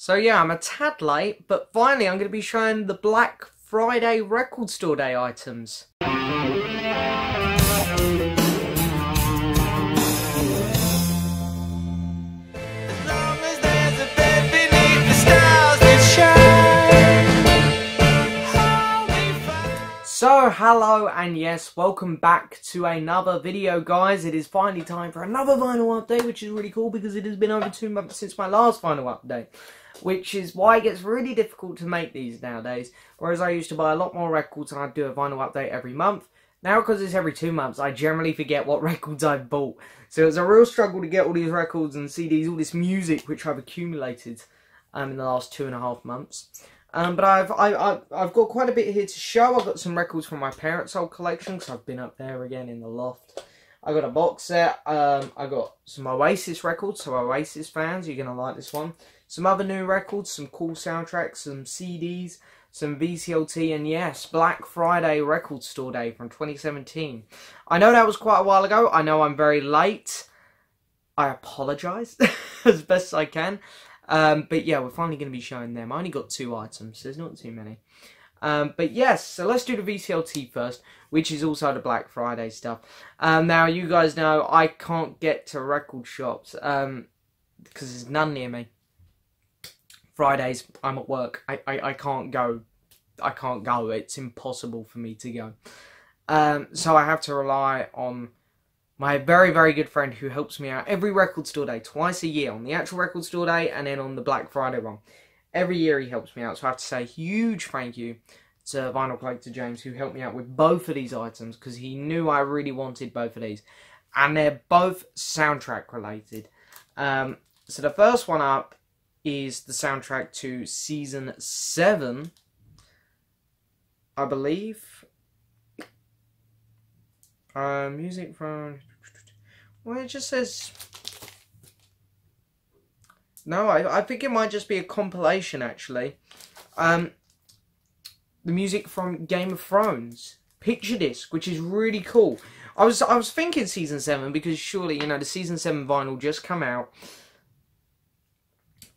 So yeah, I'm a tad late, but finally I'm going to be showing the Black Friday Record Store Day items. So hello and yes, welcome back to another video, guys. It is finally time for another vinyl update, which is really cool because it has been over 2 months since my last vinyl update, which is why it gets really difficult to make these nowadays. Whereas I used to buy a lot more records and I'd do a vinyl update every month. Now, because it's every 2 months, I generally forget what records I've bought. So it's a real struggle to get all these records and CDs, all this music which I've accumulated in the last 2.5 months. But I've got quite a bit here to show. I've got some records from my parents' old collection, because I've been up there again in the loft. I got a box set. I got some Oasis records, so Oasis fans, you're going to like this one. Some other new records, some cool soundtracks, some CDs, some VCLT, and yes, Black Friday Record Store Day from 2017. I know that was quite a while ago. I know I'm very late. I apologise as best I can. But yeah, we're finally going to be showing them. I only got 2 items, so there's not too many. But yes, so let's do the VCLT first, which is also the Black Friday stuff. Now, you guys know I can't get to record shops because there's none near me. Fridays, I'm at work. I can't go. I can't go. It's impossible for me to go. So I have to rely on my very, very good friend who helps me out every record store day, twice a year, on the actual record store day and then on the Black Friday one. Every year he helps me out, so I have to say a huge thank you to VinylCollector James, who helped me out with both of these items, because he knew I really wanted both of these. And they're both soundtrack related. So the first one up is the soundtrack to Season 7, I believe. Music from... Well, it just says... No, I think it might just be a compilation, actually. The music from Game of Thrones. Picture disc, which is really cool. I was thinking Season 7, because surely, you know, the Season 7 vinyl just come out.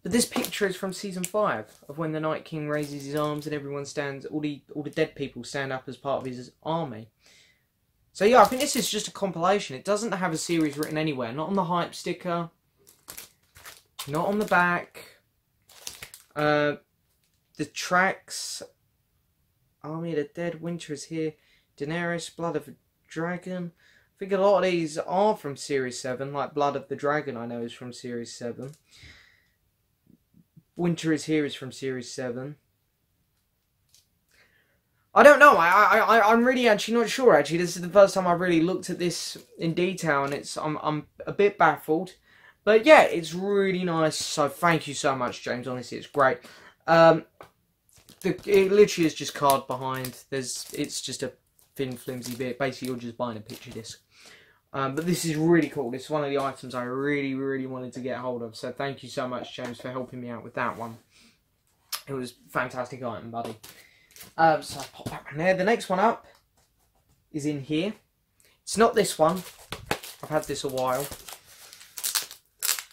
But this picture is from Season 5, of when the Night King raises his arms and everyone stands... All the dead people stand up as part of his army. So yeah, I think this is just a compilation. It doesn't have a series written anywhere. Not on the hype sticker. Not on the back. The tracks. Army of the Dead, Winter is Here. Daenerys, Blood of a Dragon. I think a lot of these are from Series 7. Like Blood of the Dragon, I know, is from Series 7. Winter is Here is from Series 7. I don't know. I'm really actually not sure. Actually, this is the first time I've really looked at this in detail, and I'm a bit baffled. But yeah, it's really nice. So thank you so much, James. Honestly, it's great. It literally is just card behind. It's just a thin, flimsy bit. Basically, you're just buying a picture disc. But this is really cool. This is one of the items I really, really wanted to get hold of. So thank you so much, James, for helping me out with that one. It was a fantastic item, buddy. So I pop that one there. The next one up is in here. It's not this one. I've had this a while.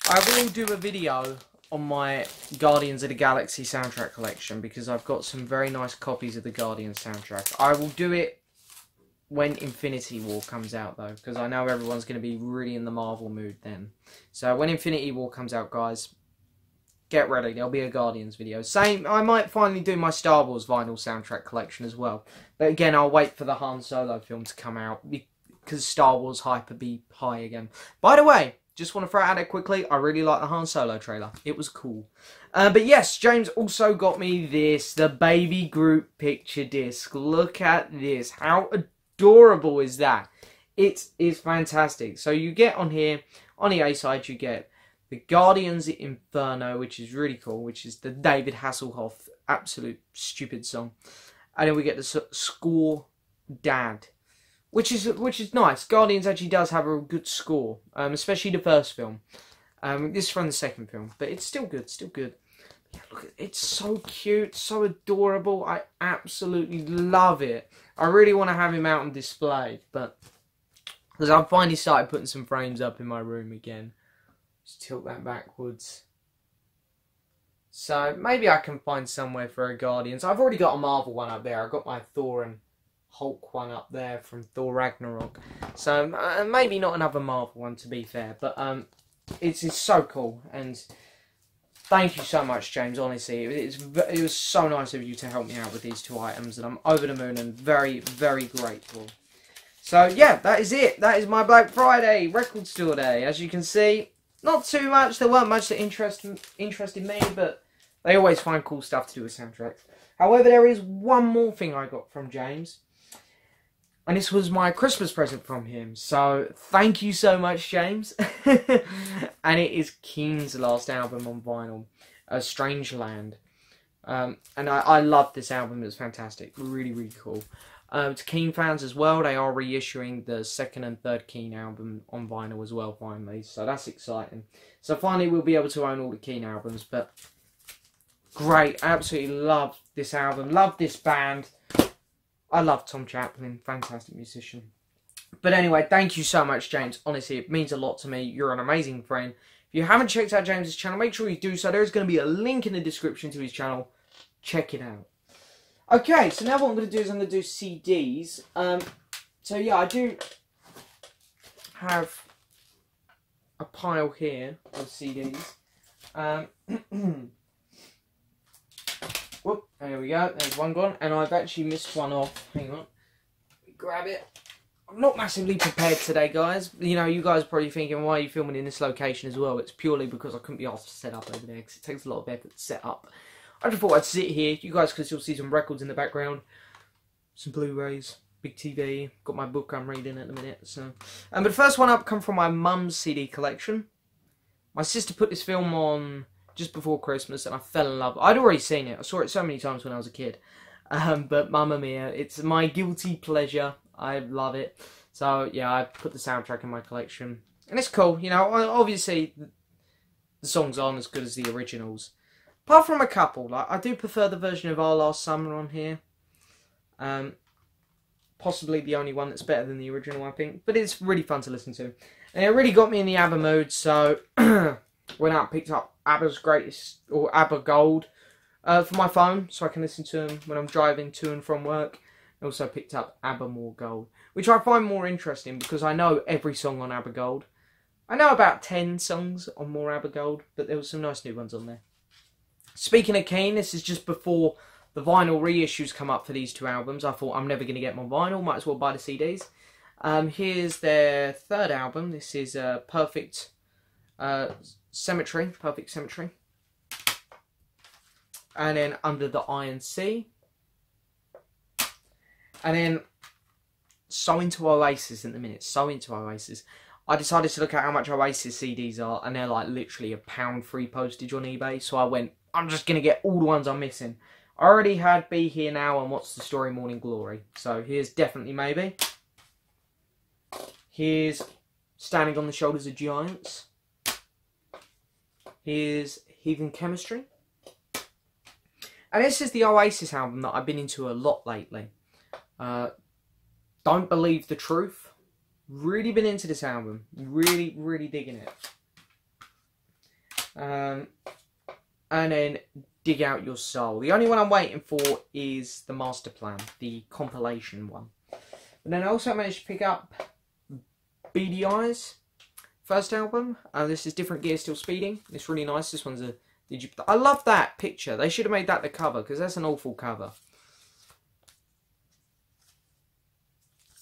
I will do a video on my Guardians of the Galaxy soundtrack collection, because I've got some very nice copies of the Guardians soundtrack. I will do it when Infinity War comes out, though, because I know everyone's going to be really in the Marvel mood then. So when Infinity War comes out, guys, get ready, there'll be a Guardians video. Same, I might finally do my Star Wars vinyl soundtrack collection as well. But again, I'll wait for the Han Solo film to come out, because Star Wars hype will be high again. By the way, just want to throw it out there quickly, I really like the Han Solo trailer. It was cool. But yes, James also got me this, the Baby Groot picture disc. Look at this. How adorable is that? It is fantastic. So you get on here, on the A side, you get the Guardians Inferno, which is really cool, which is the David Hasselhoff absolute stupid song. And then we get the score Dad, which is nice. Guardians actually does have a good score, especially the first film. This is from the second film, but it's still good, Yeah, look, it's so cute, so adorable. I absolutely love it. I really want to have him out on display, but because I've finally started putting some frames up in my room again. Just tilt that backwards. So maybe I can find somewhere for a Guardians. I've already got a Marvel one up there. I've got my Thor and Hulk one up there from Thor Ragnarok. So maybe not another Marvel one, to be fair. But it's so cool. And thank you so much, James. Honestly, it was so nice of you to help me out with these 2 items. And I'm over the moon and very, very grateful. So yeah, that is it. That is my Black Friday record store day. As you can see, not too much. There weren't much that interested me, but they always find cool stuff to do with soundtracks. However, there is one more thing I got from James. And this was my Christmas present from him. So thank you so much, James. And it is Keen's last album on vinyl, Strange Land. And I love this album. It's fantastic. Really, really cool. To Keen fans as well, they are reissuing the 2nd and 3rd Keen album on vinyl as well, finally. So that's exciting. So finally we'll be able to own all the Keen albums. But great. Absolutely love this album. Love this band. I love Tom Chaplin. Fantastic musician. But anyway, thank you so much, James. Honestly, it means a lot to me. You're an amazing friend. If you haven't checked out James's channel, make sure you do so. There's going to be a link in the description to his channel. Check it out. Okay, so now what I'm going to do is I'm going to do CDs. So yeah, I do have a pile here of CDs. Whoop, there we go. There's one gone, and I've actually missed one off. Hang on, let me grab it. I'm not massively prepared today, guys. You know, you guys are probably thinking, why are you filming in this location as well? It's purely because I couldn't be asked to set up over there, because it takes a lot of effort to set up. I just thought I'd sit here. You guys can still see some records in the background. Some Blu-rays. Big TV. Got my book I'm reading at the minute. So, but the first one up come from my mum's CD collection. My sister put this film on just before Christmas and I fell in love. I'd already seen it. I saw it so many times when I was a kid. But Mamma Mia, it's my guilty pleasure. I love it. So, yeah, I put the soundtrack in my collection. And it's cool. You know, obviously, the songs aren't as good as the originals. Apart from a couple, like I do prefer the version of Our Last Summer on here. Possibly the only one that's better than the original, I think. But it's really fun to listen to. And it really got me in the ABBA mood, so went out and picked up ABBA's Greatest, or ABBA Gold, for my phone, so I can listen to them when I'm driving to and from work. I also picked up ABBA More Gold, which I find more interesting because I know every song on ABBA Gold. I know about 10 songs on More ABBA Gold, but there were some nice new ones on there. Speaking of Keen, this is just before the vinyl reissues come up for these 2 albums. I thought I'm never going to get my vinyl, might as well buy the CDs. Here's their 3rd album. This is Perfect Symmetry. And then Under the Iron Sea. And then so into Oasis in the minute. So into Oasis. I decided to look at how much Oasis CDs are, and they're like literally £1 free postage on eBay. So I went, I'm just going to get all the ones I'm missing. I already had Be Here Now and What's the Story Morning Glory. So here's Definitely Maybe. Here's Standing on the Shoulders of Giants. Here's Heathen Chemistry. And this is the Oasis album that I've been into a lot lately. Don't Believe the Truth. Really been into this album. Really, really digging it. And then Dig Out Your Soul. The only one I'm waiting for is the Master Plan, the compilation one. But then I also managed to pick up Beady Eyes, first album. This is Different Gear Still Speeding. It's really nice. This one's a... I love that picture. They should have made that the cover, because that's an awful cover.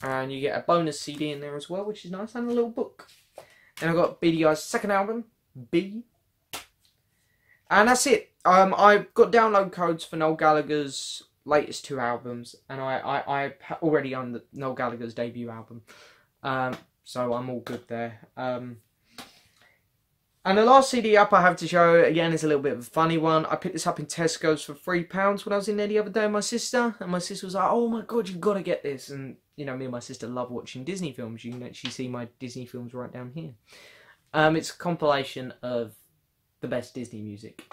And you get a bonus CD in there as well, which is nice, and a little book. Then I've got Beady Eyes' second album, B. And that's it. I've got download codes for Noel Gallagher's latest 2 albums, and I already own the Noel Gallagher's debut album. So I'm all good there. And the last CD up I have to show, again, is a little bit of a funny one. I picked this up in Tesco's for £3 when I was in there the other day with my sister. And my sister was like, oh my God, you've got to get this. And, you know, me and my sister love watching Disney films. You can actually see my Disney films right down here. It's a compilation of the best Disney music.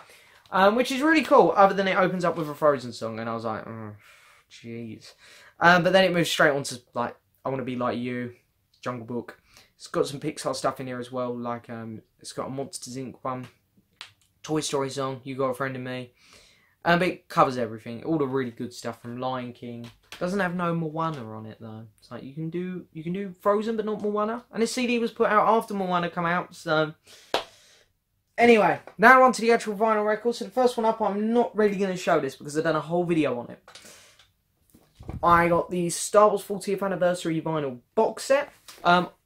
Which is really cool, other than it opens up with a Frozen song. And I was like, oh, jeez. But then it moves straight on to, like, I Want to Be Like You, Jungle Book. It's got some Pixar stuff in here as well, like it's got a Monsters Inc. one. Toy Story song, You Got a Friend in Me. But it covers everything, all the really good stuff from Lion King. Doesn't have no Moana on it though. It's like you can do Frozen but not Moana. And this CD was put out after Moana come out, so anyway, now on to the actual vinyl record. So the first one up, I'm not really going to show this because I've done a whole video on it. I got the Star Wars 40th Anniversary vinyl box set.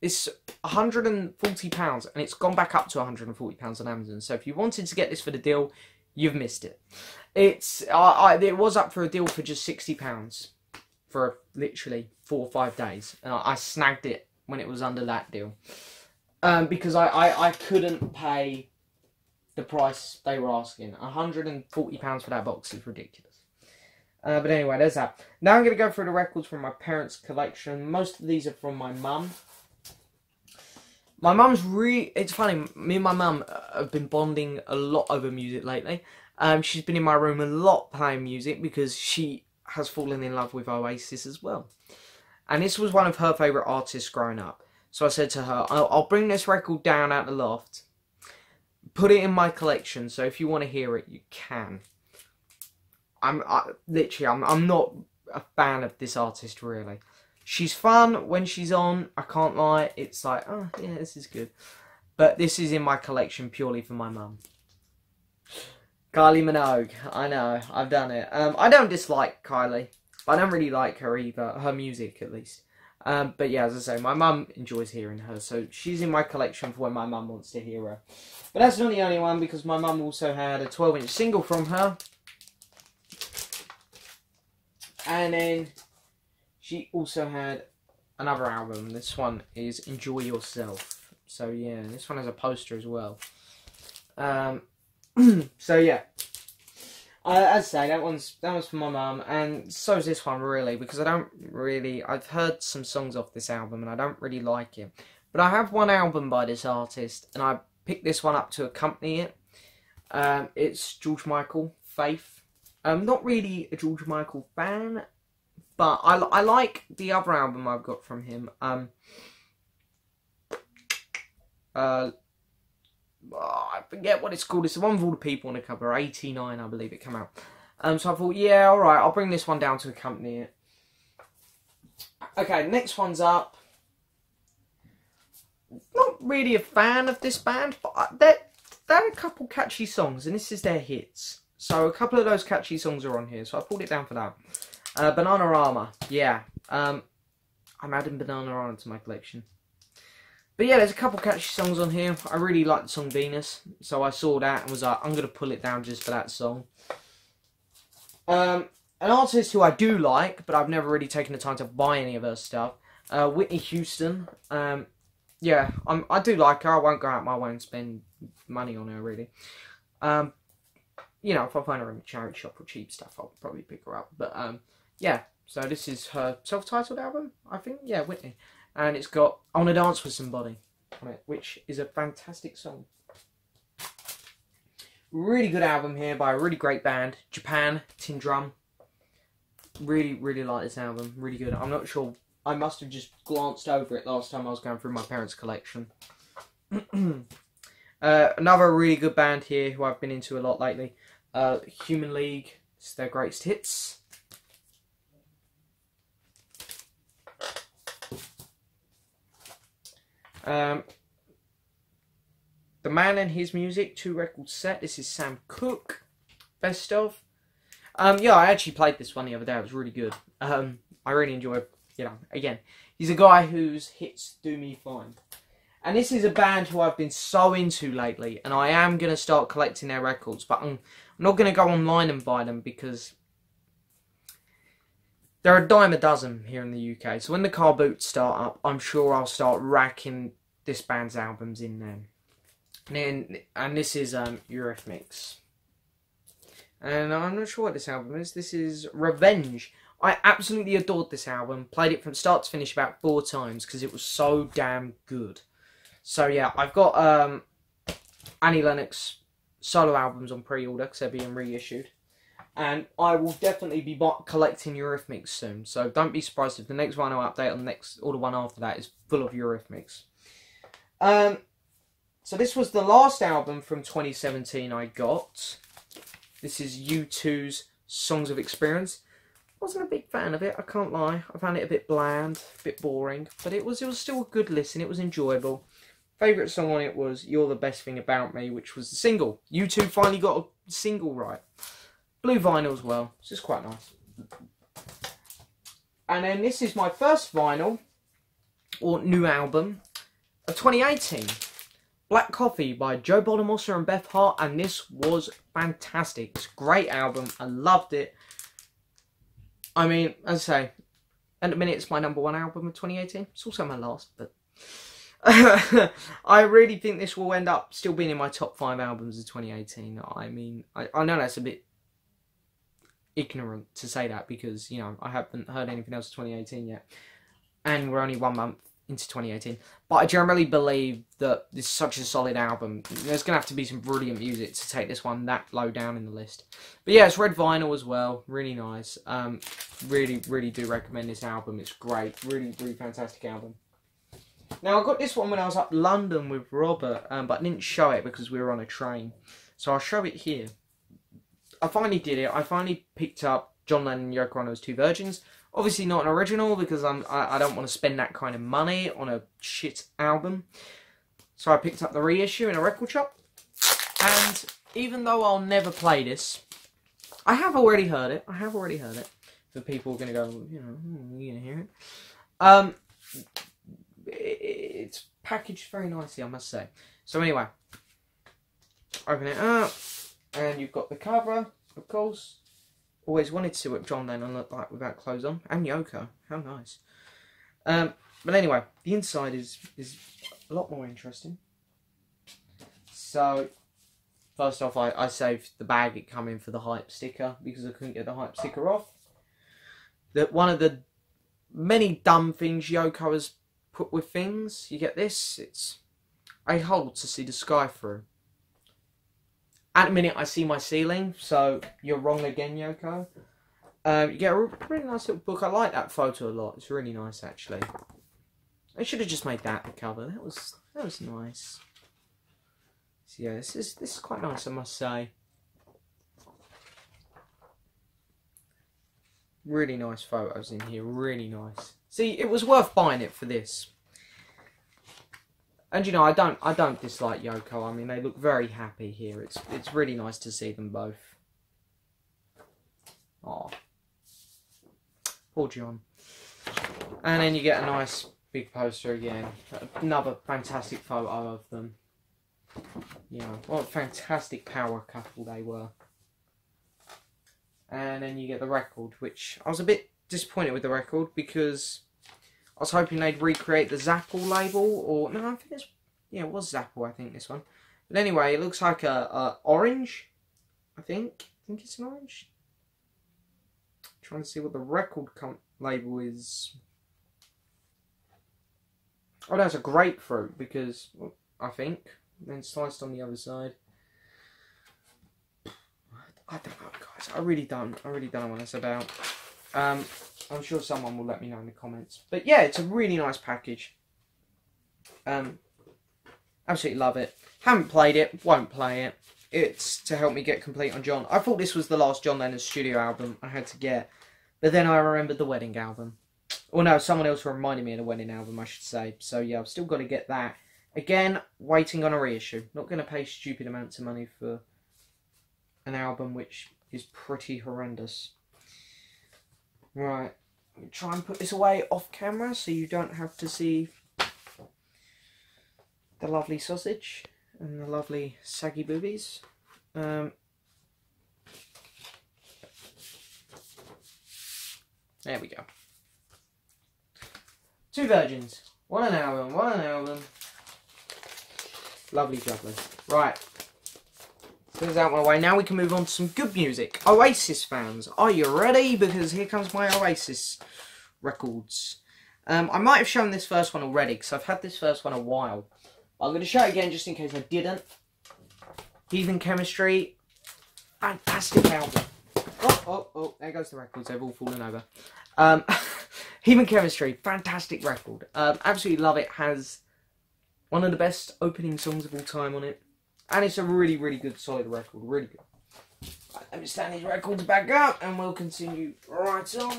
It's £140 and it's gone back up to £140 on Amazon. So if you wanted to get this for the deal, you've missed it. It was up for a deal for just £60 for literally 4 or 5 days. And I snagged it when it was under that deal. Because I couldn't pay the price they were asking. £140 for that box is ridiculous. But anyway, there's that. Now I'm going to go through the records from my parents' collection. Most of these are from my mum. My mum's it's funny, me and my mum have been bonding a lot over music lately. She's been in my room a lot playing music because she has fallen in love with Oasis as well. And this was one of her favourite artists growing up. So I said to her, I'll bring this record down out the loft, put it in my collection, so if you want to hear it, you can. I'm not a fan of this artist, really. She's fun when she's on, I can't lie. It's like, oh, yeah, this is good. But this is in my collection purely for my mum. Kylie Minogue, I know, I've done it. I don't dislike Kylie, but I don't really like her either, her music at least. But yeah, as I say, my mum enjoys hearing her, so she's in my collection for when my mum wants to hear her. But that's not the only one, because my mum also had a 12-inch single from her. And then she also had another album. This one is Enjoy Yourself. So yeah, this one has a poster as well. So yeah, as I say, that one's for my mum, and so is this one really, because I've heard some songs off this album and I don't really like it. But I have one album by this artist, and I picked this one up to accompany it. It's George Michael, Faith. I'm not really a George Michael fan, but I like the other album I've got from him. I forget what it's called. It's the one with all the people on the cover. 89, I believe it came out. So I thought, yeah, alright, I'll bring this one down to accompany it. Okay, next one's up. Not really a fan of this band, but they had a couple catchy songs, and this is their hits. So a couple of those catchy songs are on here, so I pulled it down for that. Bananarama, yeah. I'm adding Bananarama to my collection. But yeah, there's a couple catchy songs on here. I really like the song Venus, so I saw that and was like, I'm going to pull it down just for that song. An artist who I do like, but I've never really taken the time to buy any of her stuff, Whitney Houston. Yeah, I do like her. I won't go out my way and spend money on her, really. You know, if I find her in a charity shop for cheap stuff, I'll probably pick her up. But, yeah, so this is her self-titled album, I think. Yeah, Whitney. And it's got I Wanna Dance With Somebody on it, which is a fantastic song. Really good album here by a really great band, Japan, Tin Drum. Really, really like this album. Really good. I'm not sure. I must have just glanced over it last time I was going through my parents' collection. Another really good band here who I've been into a lot lately. Human League. It's their greatest hits. The Man and His Music 2-record set. This is Sam Cooke. Best of. Yeah, I actually played this one the other day. It was really good. I really enjoyed, you know, again, he's a guy whose hits do me fine. And this is a band who I've been so into lately, and I am going to start collecting their records, but I'm not going to go online and buy them because they're a dime a dozen here in the UK. So when the car boots start up, I'm sure I'll start racking this band's albums in there. And this is Eurythmics. And I'm not sure what this album is. This is Revenge. I absolutely adored this album. Played it from start to finish about 4 times because it was so damn good. So yeah, I've got Annie Lennox solo albums on pre-order because they're being reissued. And I will definitely be collecting Eurythmics soon. So don't be surprised if the next vinyl update or the one after that is full of Eurythmics. So this was the last album from 2017 I got. This is U2's Songs of Experience. Wasn't a big fan of it, I can't lie. I found it a bit bland, a bit boring, but it was still a good listen. It was enjoyable. Favourite song on it was You're the Best Thing About Me, which was the single. U2 finally got a single right. Blue vinyl as well. It's just quite nice. And then this is my first vinyl, or new album, of 2018. Black Coffee by Joe Bonamassa and Beth Hart, and this was fantastic. It's a great album. I loved it. I mean, as I say, at the minute it's my #1 album of 2018. It's also my last, but I really think this will end up still being in my top 5 albums of 2018. I mean, I know that's a bit ignorant to say that because, you know, I haven't heard anything else of 2018 yet. And we're only 1 month into 2018. But I generally believe that this is such a solid album. There's going to have to be some brilliant music to take this one that low down in the list. But yeah, it's red vinyl as well. Really nice. Really, really do recommend this album. It's great. Really, really fantastic album. Now, I got this one when I was up London with Robert, but I didn't show it because we were on a train. So I'll show it here. I finally did it. I finally picked up John Lennon and Yoko Ono's Two Virgins. Obviously not an original because I don't want to spend that kind of money on a shit album. So I picked up the reissue in a record shop. And even though I'll never play this, I have already heard it. I have already heard it. So people are going to go, you know, you're going to hear it. It's packaged very nicely, I must say. So anyway, open it up. And you've got the cover, of course. Always wanted to see what John Lennon looked like without clothes on. And Yoko. How nice. But anyway, the inside is a lot more interesting. So, first off, I saved the bag it come in for the hype sticker because I couldn't get the hype sticker off. That one of the many dumb things Yoko has put with things. You get this. It's a hole to see the sky through. At the minute, I see my ceiling, so you're wrong again, Yoko. You get a really nice little book. I like that photo a lot. It's really nice, actually. I should have just made that the cover. That was nice. So yeah, this is quite nice, I must say. Really nice photos in here. Really nice. See, it was worth buying it for this. And you know, I don't dislike Yoko. I mean, they look very happy here. It's really nice to see them both. Aw. Poor John. And then you get a nice big poster again. Another fantastic photo of them. You know, what a fantastic power couple they were. And then you get the record, which I was a bit disappointed with the record because I was hoping they'd recreate the Zapple label, or no, I think it's, yeah, it was Zapple, I think, this one. But anyway, it looks like a orange, I think it's an orange. Trying to see what the record label is. Oh, that's a grapefruit, because, well, I think, then sliced on the other side. I don't know, guys, I really don't know what that's about. I'm sure someone will let me know in the comments. But yeah, it's a really nice package. Absolutely love it. Haven't played it, won't play it. It's to help me get complete on John. I thought this was the last John Lennon studio album I had to get. But then I remembered the wedding album. Or no, someone else reminded me of the wedding album, I should say. So yeah, I've still got to get that. Again, waiting on a reissue. Not going to pay stupid amounts of money for an album which is pretty horrendous. Right, let me try and put this away off camera so you don't have to see the lovely sausage and the lovely saggy boobies. There we go. Two Virgins. What an album, what an album. Lovely jubbly. Right. So there's that one away. Now we can move on to some good music. Oasis fans, are you ready? Because here comes my Oasis records. I might have shown this first one already because I've had this first one a while. I'm going to show it again just in case I didn't. Heathen Chemistry. Fantastic album. Oh, there goes the records. They've all fallen over. Heathen Chemistry. Fantastic record. Absolutely love it. Has One of the best opening songs of all time on it. And it's a really, really good, solid record. Really good. Right, let me stand these records back up and we'll continue right on.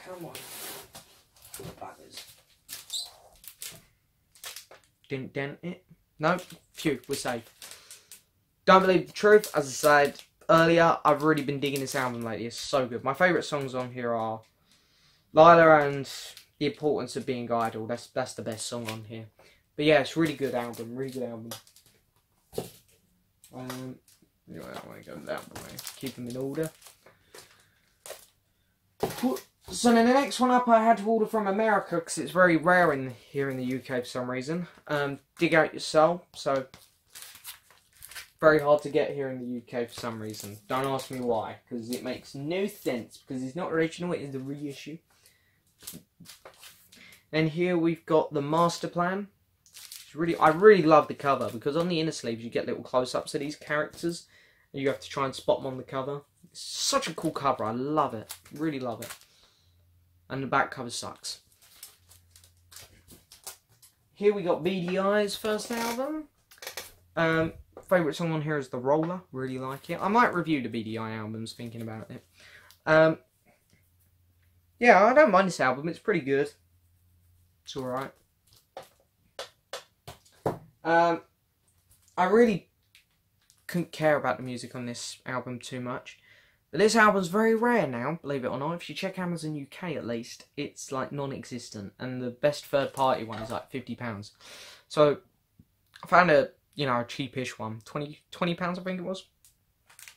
Come on. Buggers. Didn't dent it. No. Phew, we're safe. Don't Believe the Truth. As I said earlier, I've really been digging this album lately. It's so good. My favourite songs on here are Lila and The Importance of Being Idle. That's the best song on here. But yeah, it's a really good album. Really good album. Anyway, I want to go that way. Keep them in order. So then the next one up I had to order from America because it's very rare here in the UK for some reason. Dig Out Your Soul. So very hard to get here in the UK for some reason. Don't ask me why, because it makes no sense. Because it's not original, it is a reissue. And here we've got the Master Plan. I really love the cover because on the inner sleeves you get little close-ups of these characters. And you have to try and spot them on the cover. It's such a cool cover. I love it. Really love it. And the back cover sucks. Here we got BDI's first album. Favourite song on here is The Roller. Really like it. I might review the BDI albums thinking about it. Yeah, I don't mind this album. It's pretty good. It's alright. I really couldn't care about the music on this album too much. But this album's very rare now, believe it or not. If you check Amazon UK at least, it's like non-existent. And the best third party one is like £50. So I found a cheapish one. £20 I think it was.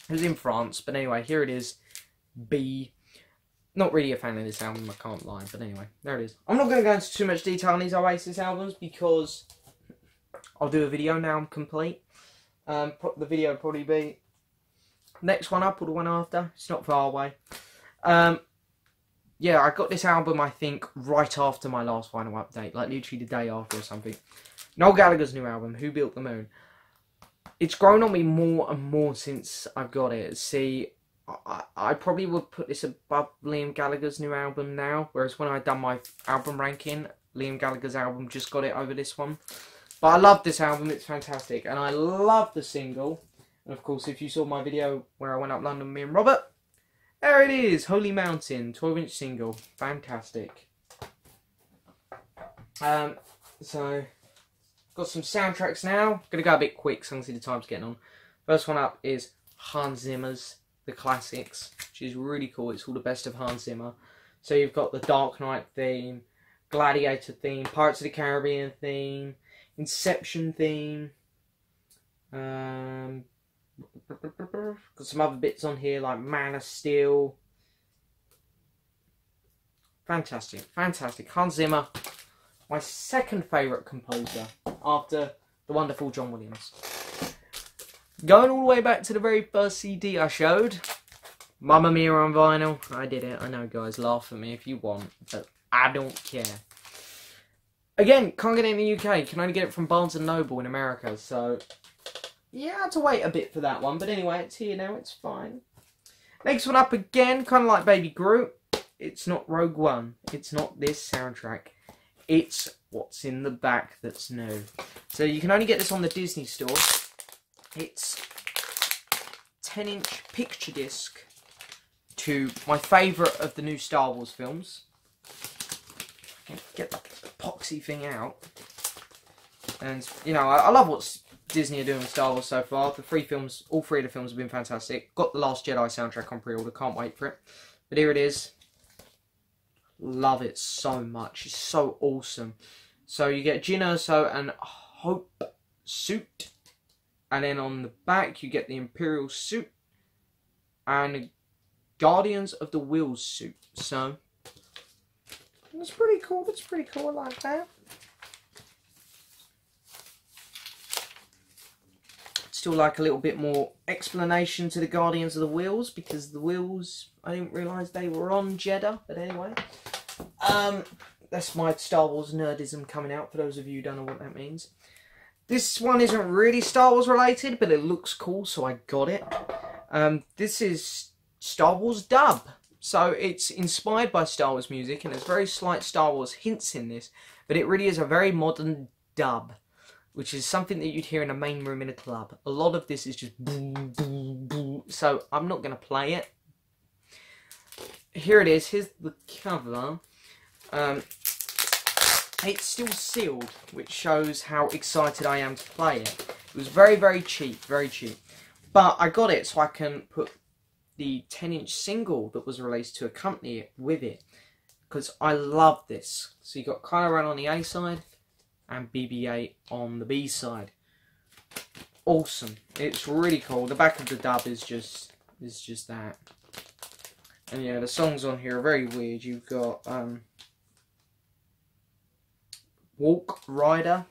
It was in France, but anyway, here it is. B. Not really a fan of this album, I can't lie, but anyway, there it is. I'm not going to go into too much detail on these Oasis albums because I'll do a video now I'm complete. The video will probably be next one up or the one after. It's not far away. Yeah, I got this album, I think, right after my last final update. Like, literally the day after or something. Noel Gallagher's new album, Who Built the Moon. It's grown on me more and more since I've got it. See, I probably would put this above Liam Gallagher's new album now. Whereas when I'd done my album ranking, Liam Gallagher's album just got it over this one. But I love this album, it's fantastic. And I love the single. And of course, if you saw my video where I went up London with me and Robert, there it is, Holy Mountain, 12-inch single. Fantastic. So, got some soundtracks now. Gonna go a bit quick, so I can see the time's getting on. First one up is Hans Zimmer's The Classics, which is really cool. It's all the best of Hans Zimmer. So you've got the Dark Knight theme, Gladiator theme, Pirates of the Caribbean theme, Inception theme. Got some other bits on here like Man of Steel. Fantastic, fantastic. Hans Zimmer, my second favourite composer after the wonderful John Williams. Going all the way back to the very first CD I showed, Mamma Mia on vinyl. I did it. I know, guys, laugh at me if you want, but I don't care. Again, can't get it in the UK. Can only get it from Barnes & Noble in America, so yeah, I had to wait a bit for that one. But anyway, it's here now. It's fine. Next one up again, kind of like Baby Groot. It's not Rogue One. It's not this soundtrack. It's what's in the back that's new. So you can only get this on the Disney Store. It's 10-inch picture disc to my favourite of the new Star Wars films. I can get that epoxy thing out. And, you know, I love what Disney are doing with Star Wars so far. The three films, all three of the films have been fantastic. Got the Last Jedi soundtrack on pre-order, can't wait for it. But here it is. Love it so much. It's so awesome. So you get Jyn Erso and Hope suit. And then on the back you get the Imperial suit. And Guardians of the Wheels suit. So that's pretty cool. That's pretty cool. I like that. Still like a little bit more explanation to the Guardians of the Wheels, because the wheels, I didn't realise they were on Jeddah, but anyway. That's my Star Wars nerdism coming out, for those of you who don't know what that means. This one isn't really Star Wars related, but it looks cool, so I got it. This is Star Wars dub. So it's inspired by Star Wars music, and there's very slight Star Wars hints in this, but it really is a very modern dub, which is something that you'd hear in a main room in a club. A lot of this is just boom, boom, boom. So I'm not going to play it. Here it is. Here's the cover. It's still sealed, which shows how excited I am to play it. It was very, very cheap, very cheap. But I got it so I can put the 10-inch single that was released to accompany it with it, because I love this. So you got Kylo Ren on the A side and BB-8 on the B side. Awesome. It's really cool. The back of the dub is just that. And yeah, the songs on here are very weird. You've got Walk Rider,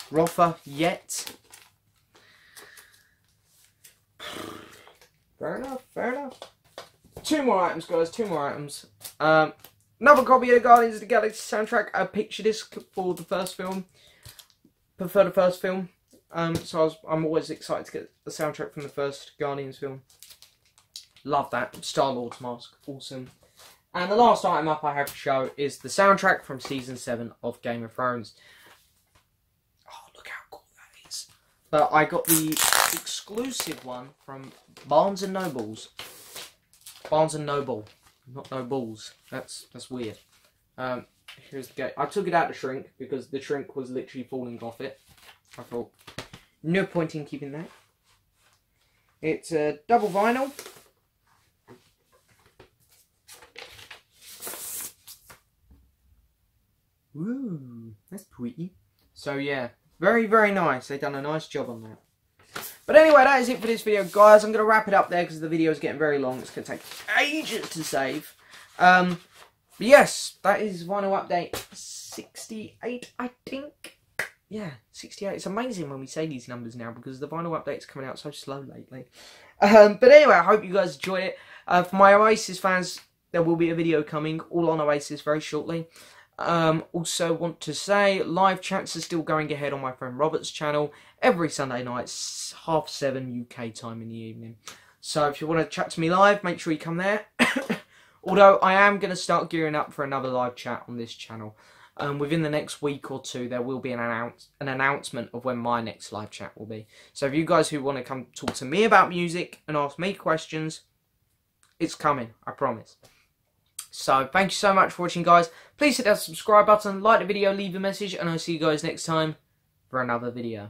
Roffa Yet. Fair enough, fair enough. 2 more items, guys, 2 more items. Another copy of the Guardians of the Galaxy soundtrack, a picture disc for the first film. Prefer the first film. So I'm always excited to get the soundtrack from the first Guardians film. Love that. Star-Lord's mask, awesome. And the last item up I have to show is the soundtrack from Season 7 of Game of Thrones. Oh, look how cool that is. But I got the exclusive one from Barnes & Nobles. Barnes & Noble. Not Nobles. That's weird. Here's the gate. I took it out to shrink because the shrink was literally falling off it. I thought, no point in keeping that. It's a double vinyl. Woo, that's pretty. So yeah, very, very nice. They've done a nice job on that. But anyway, that is it for this video, guys. I'm going to wrap it up there because the video is getting very long. It's going to take ages to save. But yes, that is vinyl update 68, I think. Yeah, 68. It's amazing when we say these numbers now because the vinyl update's coming out so slow lately. But anyway, I hope you guys enjoyed it. For my Oasis fans, there will be a video coming all on Oasis very shortly. Also want to say live chats are still going ahead on my friend Robert's channel every Sunday night, 7:30 UK time in the evening. So if you want to chat to me live, make sure you come there. Although I am going to start gearing up for another live chat on this channel. Within the next week or two, there will be an announcement of when my next live chat will be. So if you guys who want to come talk to me about music and ask me questions, it's coming, I promise. So, thank you so much for watching, guys. Please hit that subscribe button, like the video, leave a message, and I'll see you guys next time for another video.